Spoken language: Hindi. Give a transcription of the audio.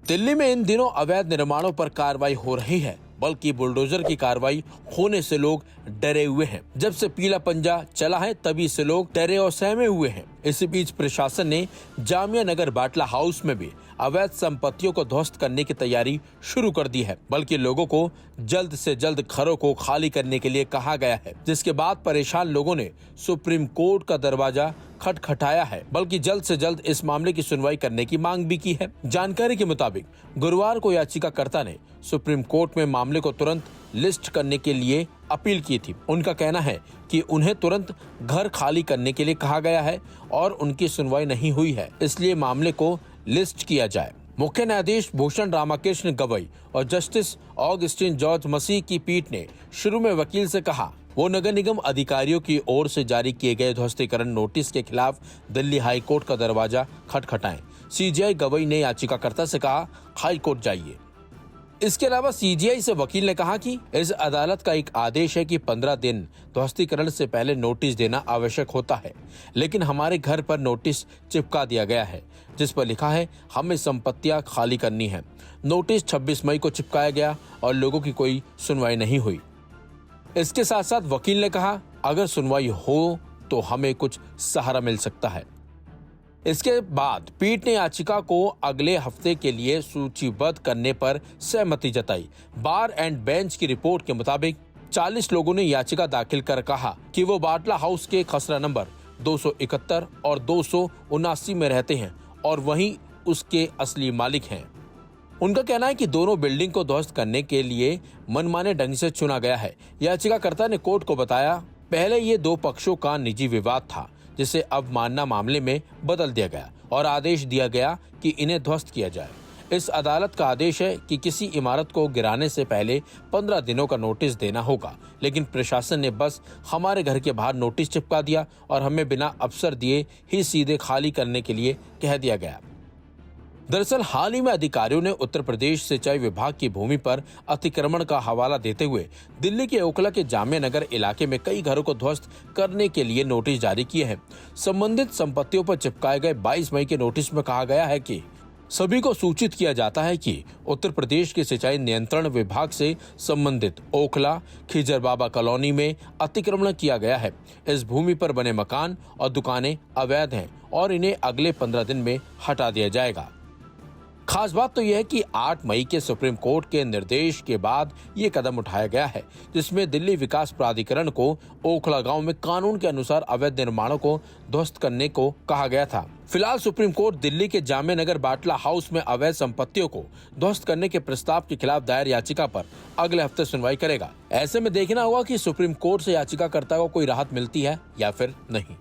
दिल्ली में इन दिनों अवैध निर्माणों पर कार्रवाई हो रही है, बल्कि बुलडोजर की कार्रवाई होने से लोग डरे हुए हैं। जब से पीला पंजा चला है तभी से लोग डरे और सहमे हुए हैं। इसी बीच प्रशासन ने जामिया नगर बाटला हाउस में भी अवैध संपत्तियों को ध्वस्त करने की तैयारी शुरू कर दी है, बल्कि लोगों को जल्द से जल्द घरों को खाली करने के लिए कहा गया है। जिसके बाद परेशान लोगों ने सुप्रीम कोर्ट का दरवाजा खटखटाया है, बल्कि जल्द से जल्द इस मामले की सुनवाई करने की मांग भी की है। जानकारी के मुताबिक गुरुवार को याचिकाकर्ता ने सुप्रीम कोर्ट में मामले को तुरंत लिस्ट करने के लिए अपील की थी। उनका कहना है कि उन्हें तुरंत घर खाली करने के लिए कहा गया है और उनकी सुनवाई नहीं हुई है, इसलिए मामले को लिस्ट किया जाए। मुख्य न्यायाधीश भूषण रामकृष्ण गवई और जस्टिस ऑगस्टिन जॉर्ज मसीह की पीठ ने शुरू में वकील से कहा वो नगर निगम अधिकारियों की ओर से जारी किए गए ध्वस्तीकरण नोटिस के खिलाफ दिल्ली हाई कोर्ट का दरवाजा खटखटाएं। सीजेआई गवई ने याचिकाकर्ता से कहा हाई कोर्ट जाइए। इसके अलावा सीजेआई से वकील ने कहा कि इस अदालत का एक आदेश है कि 15 दिन ध्वस्तीकरण से पहले नोटिस देना आवश्यक होता है, लेकिन हमारे घर पर नोटिस चिपका दिया गया है जिस पर लिखा है हमें संपत्तियां खाली करनी है। नोटिस 26 मई को चिपकाया गया और लोगों की कोई सुनवाई नहीं हुई। इसके साथ साथ वकील ने कहा अगर सुनवाई हो तो हमें कुछ सहारा मिल सकता है। इसके बाद पीठ ने याचिका को अगले हफ्ते के लिए सूचीबद्ध करने पर सहमति जताई। बार एंड बेंच की रिपोर्ट के मुताबिक 40 लोगों ने याचिका दाखिल कर कहा कि वो बाटला हाउस के खसरा नंबर 271 और 279 में रहते हैं और वहीं उसके असली मालिक हैं। उनका कहना है कि दोनों बिल्डिंग को ध्वस्त करने के लिए मनमाने ढंग से चुना गया है। याचिकाकर्ता ने कोर्ट को बताया पहले ये दो पक्षों का निजी विवाद था, जिसे अब मानना मामले में बदल दिया गया और आदेश दिया गया कि इन्हें ध्वस्त किया जाए। इस अदालत का आदेश है कि किसी इमारत को गिराने से पहले 15 दिनों का नोटिस देना होगा, लेकिन प्रशासन ने बस हमारे घर के बाहर नोटिस चिपका दिया और हमें बिना अवसर दिए ही सीधे खाली करने के लिए कह दिया गया। दरअसल हाल ही में अधिकारियों ने उत्तर प्रदेश सिंचाई विभाग की भूमि पर अतिक्रमण का हवाला देते हुए दिल्ली के ओखला के जामिया नगर इलाके में कई घरों को ध्वस्त करने के लिए नोटिस जारी किए हैं। संबंधित संपत्तियों पर चिपकाए गए 22 मई के नोटिस में कहा गया है कि सभी को सूचित किया जाता है कि उत्तर प्रदेश के सिंचाई नियंत्रण विभाग से संबंधित ओखला खिजर बाबा कॉलोनी में अतिक्रमण किया गया है। इस भूमि पर बने मकान और दुकानें अवैध हैं और इन्हें अगले 15 दिन में हटा दिया जाएगा। खास बात तो यह है कि 8 मई के सुप्रीम कोर्ट के निर्देश के बाद ये कदम उठाया गया है, जिसमें दिल्ली विकास प्राधिकरण को ओखला गांव में कानून के अनुसार अवैध निर्माणों को ध्वस्त करने को कहा गया था। फिलहाल सुप्रीम कोर्ट दिल्ली के जामिया नगर बाटला हाउस में अवैध संपत्तियों को ध्वस्त करने के प्रस्ताव के खिलाफ दायर याचिका पर अगले हफ्ते सुनवाई करेगा। ऐसे में देखना होगा कि सुप्रीम कोर्ट से याचिकाकर्ता को कोई राहत मिलती है या फिर नहीं।